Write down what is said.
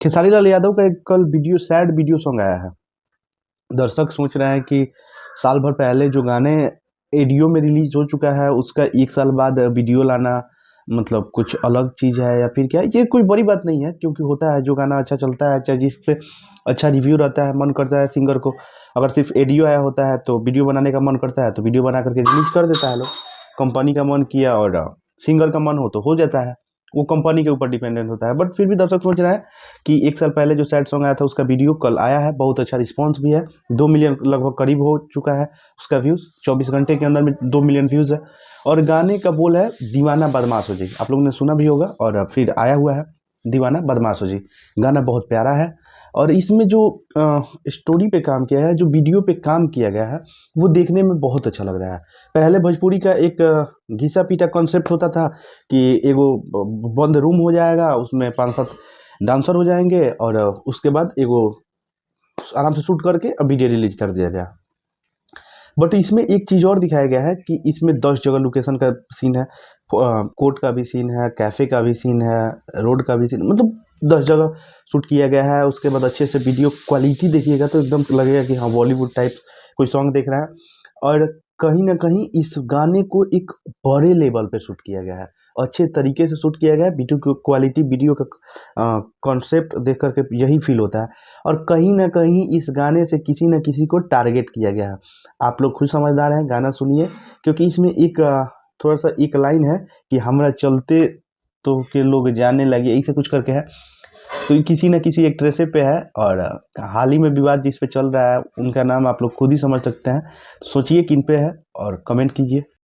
खेसारी लाल यादव का एक कल वीडियो सैड वीडियो सॉन्ग आया है। दर्शक सोच रहे हैं कि साल भर पहले जो गाने एडियो में रिलीज हो चुका है उसका 1 साल बाद वीडियो लाना मतलब कुछ अलग चीज़ है या फिर क्या है? ये कोई बड़ी बात नहीं है, क्योंकि होता है जो गाना अच्छा चलता है, चाहे जिस पे अच्छा रिव्यू रहता है, मन करता है सिंगर को, अगर सिर्फ एडियो आया होता है तो वीडियो बनाने का मन करता है तो वीडियो बना करके रिलीज कर देता है लोग। कंपनी का मन किया और सिंगर का मन हो जाता है, वो कंपनी के ऊपर डिपेंडेंट होता है। बट फिर भी दर्शक सोच रहा है कि 1 साल पहले जो सैड सॉन्ग आया था उसका वीडियो कल आया है, बहुत अच्छा रिस्पांस भी है। 2 मिलियन लगभग करीब हो चुका है उसका व्यूज़, 24 घंटे के अंदर में 2 मिलियन व्यूज़ है। और गाने का बोल है दीवाना बदमाश हो जी, आप लोगों ने सुना भी होगा और फिर आया हुआ है दीवाना बदमाश हो जी। गाना बहुत प्यारा है और इसमें जो स्टोरी पे काम किया है, जो वीडियो पे काम किया गया है, वो देखने में बहुत अच्छा लग रहा है। पहले भोजपुरी का एक घिसा पीटा कॉन्सेप्ट होता था कि एगो बंद रूम हो जाएगा, उसमें 5-7 डांसर हो जाएंगे और उसके बाद एगो आराम से शूट करके वीडियो रिलीज कर दिया गया। बट इसमें एक चीज़ और दिखाया गया है कि इसमें 10 जगह लोकेशन का सीन है, कोर्ट का भी सीन है, कैफ़े का भी सीन है, रोड का भी सीन, मतलब 10 जगह शूट किया गया है। उसके बाद अच्छे से वीडियो क्वालिटी देखिएगा तो एकदम लगेगा कि हाँ बॉलीवुड टाइप कोई सॉन्ग देख रहा है। और कहीं ना कहीं इस गाने को एक बड़े लेवल पे शूट किया गया है, अच्छे तरीके से शूट किया गया है। वीडियो की क्वालिटी, वीडियो का कॉन्सेप्ट देख करके यही फील होता है। और कहीं ना कहीं इस गाने से किसी न किसी को टारगेट किया गया है। आप लोग खुद समझदार हैं, गाना सुनिए, क्योंकि इसमें एक थोड़ा सा एक लाइन है कि हमरा चलते तो के लोग जाने लगे, ऐसे कुछ करके है। तो ये किसी न किसी एक्ट्रेस पे है और हाल ही में विवाद जिस पे चल रहा है उनका नाम आप लोग खुद ही समझ सकते हैं। सोचिए किन पे है और कमेंट कीजिए।